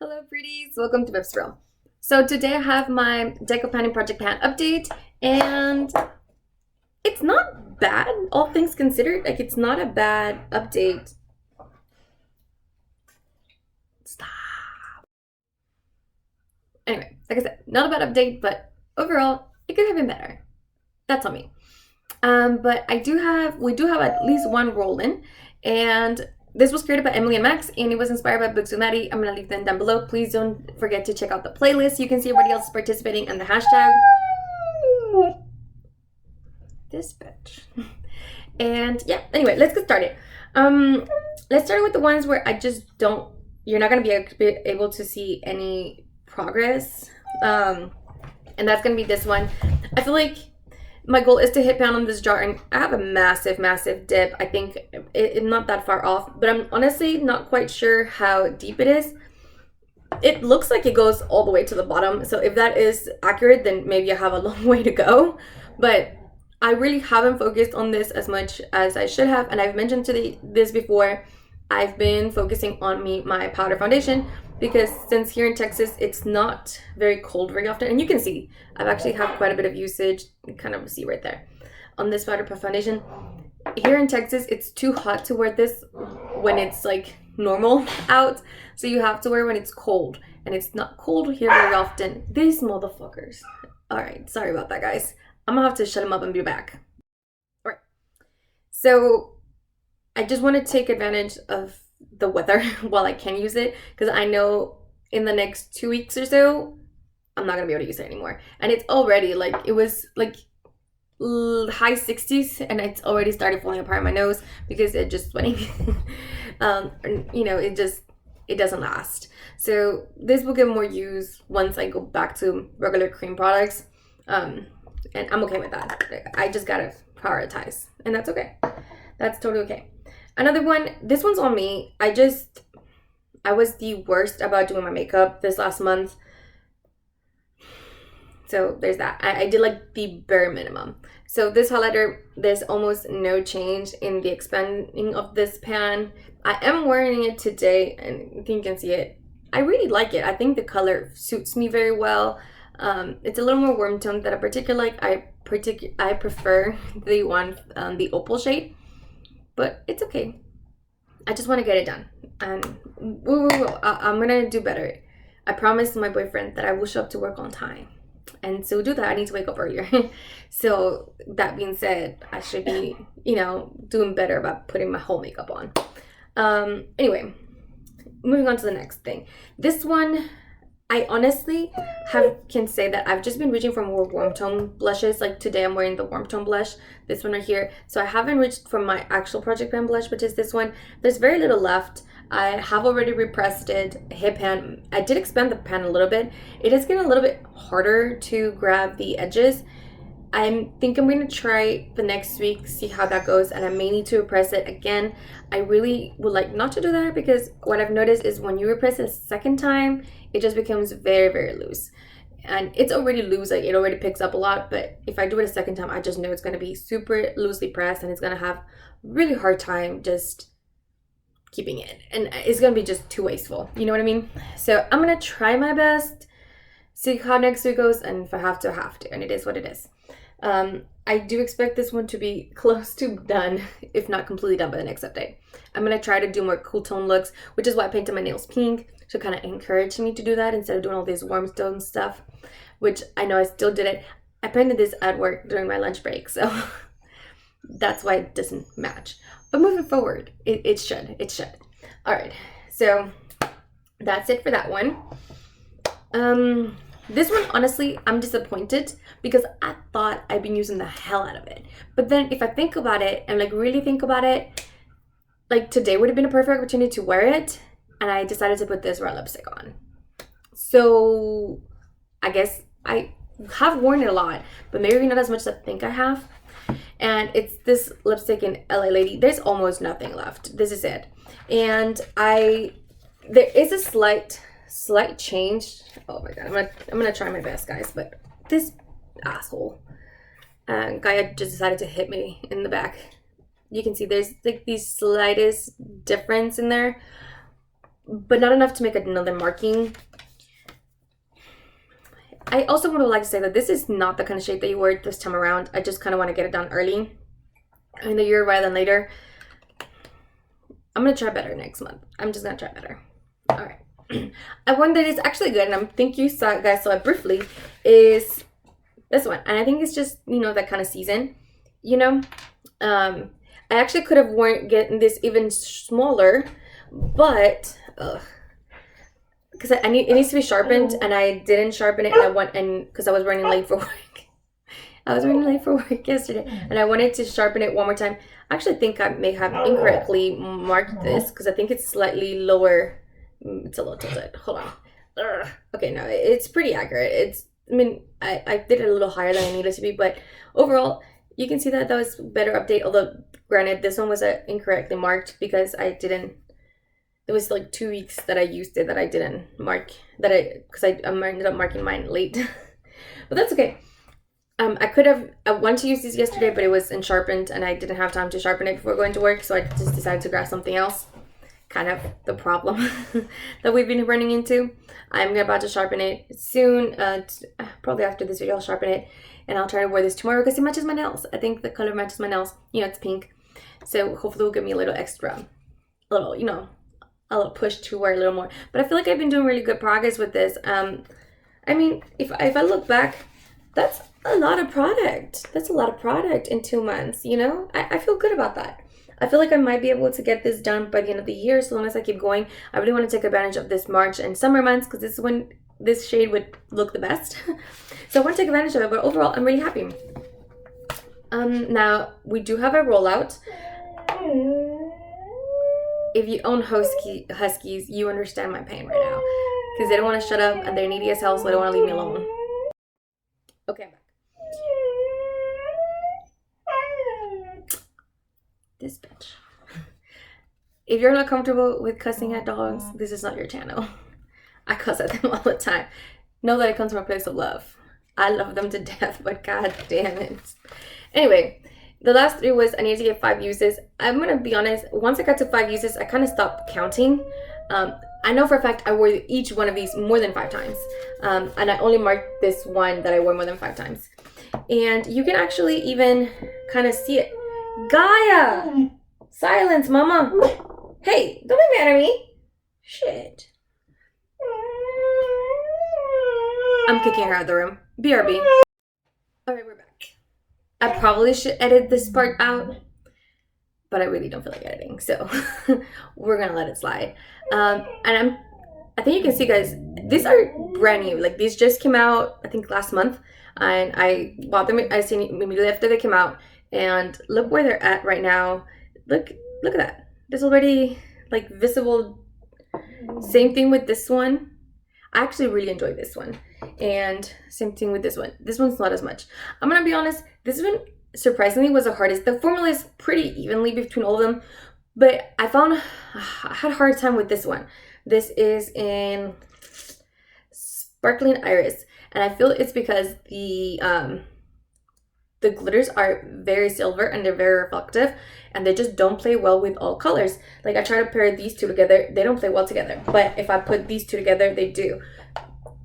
Hello pretties, welcome to Viv's Realm. So today I have my Deco Panning Project Pan update, and it's not bad, all things considered. Like, it's not a bad update. Stop. Anyway, like I said, not a bad update, but overall, it could have been better. That's on me. But we do have at least one roll in, and this was created by Emily and Max, and it was inspired by Books with Maddie. I'm gonna leave them down below. Please don't forget to check out the playlist. You can see everybody else participating and the hashtag. This bitch. And yeah, anyway, let's get started. Let's start with the ones where you're not gonna be able to see any progress. And that's gonna be this one. I feel like my goal is to hit pan on this jar, and I have a massive dip. I think it's not that far off, but I'm honestly not quite sure how deep it is. It looks like it goes all the way to the bottom, so if that is accurate, then maybe I have a long way to go. But I really haven't focused on this as much as I should have, and I've mentioned this before. I've been focusing on my powder foundation, because since here in Texas it's not very cold very often, and you can see I've actually have quite a bit of usage. You kind of see right there on this powder puff foundation. Here in Texas it's too hot to wear this when it's like normal out, so you have to wear when it's cold, and it's not cold here very often. These motherfuckers. All right, sorry about that, guys. I'm gonna have to shut them up and be back. All right, so I just want to take advantage of the weather while I can use it, because I know in the next 2 weeks or so I'm not gonna be able to use it anymore. And it's already like, it was like high 60s, and it's already started falling apart in my nose because it's just sweating. You know, it doesn't last. So this will get more use once I go back to regular cream products, and I'm okay with that. I just gotta prioritize, and that's okay. That's totally okay. Another one, this one's on me. I was the worst about doing my makeup this last month. So there's that. I did like the bare minimum. So this highlighter, there's almost no change in the expanding of this pan. I am wearing it today, and I think you can see it. I really like it. I think the color suits me very well. It's a little more warm toned that I particularly like. I prefer the one, the opal shade. But it's okay. I just want to get it done, and I'm gonna do better. I promised my boyfriend that I will show up to work on time, and to do that I need to wake up earlier. So that being said, I should be, doing better about putting my whole makeup on. Anyway, moving on to the next thing. This one, I honestly can say that I've just been reaching for more warm tone blushes. Like today I'm wearing the warm tone blush, this one right here. So I haven't reached for my actual Project Pan blush, which is this one. There's very little left. I have already repressed it, hit pan. I did expand the pan a little bit. It is getting a little bit harder to grab the edges. I think I'm going to try the next week, see how that goes, and I may need to repress it again. I really would like not to do that, because what I've noticed is when you repress it a second time, it just becomes very loose. And it's already loose, like it already picks up a lot, but if I do it a second time, I just know it's going to be super loosely pressed, and it's going to have really hard time just keeping it, and it's going to be just too wasteful, you know what I mean? So I'm going to try my best, see how next week goes, and if I have to, I have to, and it is what it is. I do expect this one to be close to done, if not completely done by the next update. I'm going to try to do more cool tone looks, which is why I painted my nails pink, to kind of encourage me to do that instead of doing all this warm tone stuff, which I know I still did it. I painted this at work during my lunch break, so that's why it doesn't match. But moving forward, it should. All right, so that's it for that one. This one, honestly, I'm disappointed, because I thought I'd been using the hell out of it. But then if I think about it and like really think about it, like today would have been a perfect opportunity to wear it, and I decided to put this red lipstick on. So I guess I have worn it a lot, but maybe not as much as I think I have. And it's this lipstick in LA Lady. There's almost nothing left. This is it. And there is a slight change. Oh my god, I'm gonna try my best, guys, but this asshole guy just decided to hit me in the back. You can see there's like the slightest difference in there. but not enough to make another marking. I also would like to say that this is not the kind of shade that you wear this time around. I just kind of want to get it done early in the year rather than later. I'm going to try better next month. I'm just going to try better. All right. And one that is actually good, and I think you guys saw it briefly, is this one. And I think it's just, you know, that kind of season, you know. I actually could have gotten this even smaller, but because it needs to be sharpened, and I didn't sharpen it, and because I was running late for work. I was running late for work yesterday, and I wanted to sharpen it one more time. I actually think I may have incorrectly marked this, because I think it's slightly lower. It's a little tilted. Hold on. Okay, no, it's pretty accurate. I mean, I did it a little higher than I needed to be, but overall, you can see that was a better update. Although, granted, this one was incorrectly marked because I didn't. It was like 2 weeks that I used it that I didn't mark, because I ended up marking mine late. But that's okay. I wanted to use these yesterday, but it was unsharpened and I didn't have time to sharpen it before going to work, so I just decided to grab something else. Kind of the problem that we've been running into. I'm about to sharpen it soon. Probably after this video I'll sharpen it, and I'll try to wear this tomorrow because it matches my nails. I think the color matches my nails. You know, it's pink, so hopefully it'll give me a little extra, you know, a little push to wear a little more. But I feel like I've been doing really good progress with this. I mean, if I look back, that's a lot of product. That's a lot of product in 2 months, you know? I feel good about that. I feel like I might be able to get this done by the end of the year, so long as I keep going. I really want to take advantage of this March and summer months, because this is when this shade would look the best. So I want to take advantage of it, but overall, I'm really happy. Now, we do have a rollout. If you own huskies, you understand my pain right now, because they don't want to shut up and they're needy as hell, so they don't want to leave me alone. Okay, I'm back. This bitch. If you're not comfortable with cussing at dogs, this is not your channel. I cuss at them all the time. Know that it comes from a place of love. I love them to death, but god damn it. Anyway, the last 3 was I need to get 5 uses. I'm gonna be honest, once I got to 5 uses, I kind of stopped counting. I know for a fact I wore each one of these more than 5 times. And I only marked this one that I wore more than 5 times. And you can actually even kind of see it. Gaia! Silence, mama! Hey, don't be mad at me. Shit. I'm kicking her out of the room. BRB. Alright, we're back. I probably should edit this part out, but I really don't feel like editing, so we're gonna let it slide. And I think you can see, guys, these are brand new. Like, these just came out, I think, last month, and I bought them. I seen immediately after they came out, and look where they're at right now. Look at that. There's already like visible. Same thing with this one. I actually really enjoy this one, and same thing with this one. This one's not as much. I'm gonna be honest. This one surprisingly was the hardest. The formula is pretty evenly between all of them, but I had a hard time with this one. This is in Sparkling Iris, and I feel it's because the glitters are very silver and they're very reflective, and they just don't play well with all colors. Like, I try to pair these two together, they don't play well together, but if I put these two together, they do.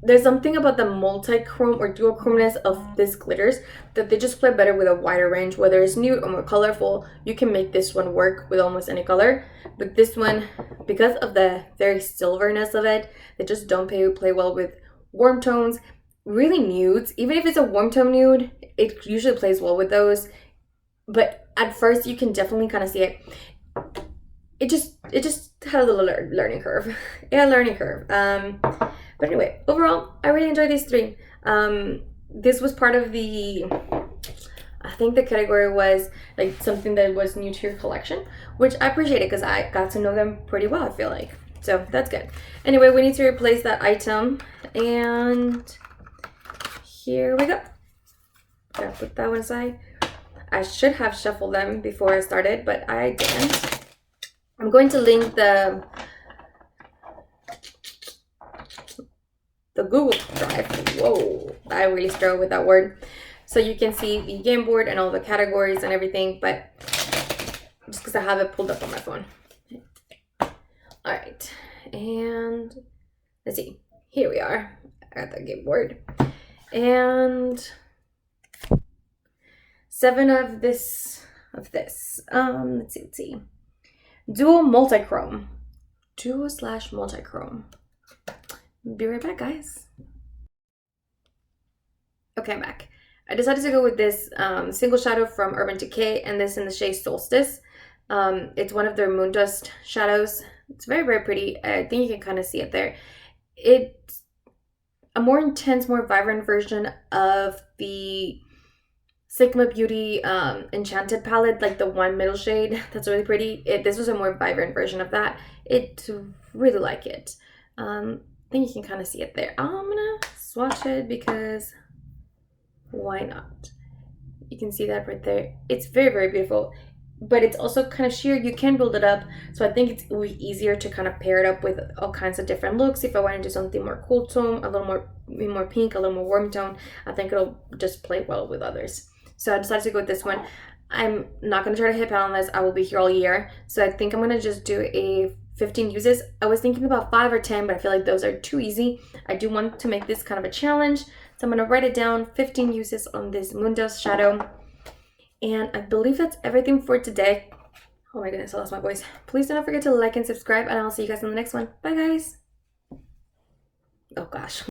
There's something about the multi-chrome or dual-chromeness of these glitters that they just play better with a wider range. Whether it's nude or more colorful, you can make this one work with almost any color. But this one, because of the very silverness of it, they just don't play well with warm tones, really nudes. Even if it's a warm tone nude, it usually plays well with those. But at first, you can definitely kind of see it. It just had a little learning curve. Yeah, learning curve. But anyway, overall, I really enjoyed these 3. This was part of the, I think the category was like something that was new to your collection, which I appreciated because I got to know them pretty well, I feel like. So that's good. Anyway, we need to replace that item, and here we go. Gotta put that one aside. I should have shuffled them before I started, but I didn't. I'm going to link the Google Drive. Whoa, I really struggle with that word. So you can see the game board and all the categories and everything, but just because I have it pulled up on my phone. All right, And let's see. Here we are. I got the game board. And 7 of this. Let's see. Dual multichrome. Duo/multichrome. Be right back, guys. Okay, I'm back. I decided to go with this single shadow from Urban Decay, and this in the shade Solstice. It's one of their moon dust shadows. It's very, very pretty. I think you can kind of see it there. It's a more intense, more vibrant version of the Sigma Beauty Enchanted palette, like the one middle shade. That's really pretty. This was a more vibrant version of that. It really like it. I think you can kind of see it there. I'm gonna swatch it because why not? You can see that right there. It's very, very beautiful, but it's also kind of sheer. You can build it up, so I think it will be easier to kind of pair it up with all kinds of different looks. If I want to do something more cool tone, a little more pink, a little more warm tone, I think it'll just play well with others. So I decided to go with this one. I'm not going to try to hit pan on this. I will be here all year, so I think I'm going to just do a 15 uses. I was thinking about 5 or 10, but I feel like those are too easy. I do want to make this kind of a challenge, so I'm going to write it down, 15 uses on this Moondust shadow. And I believe that's everything for today. Oh my goodness, I lost my voice. Please don't forget to like and subscribe, and I'll see you guys in the next one. Bye, guys. Oh gosh.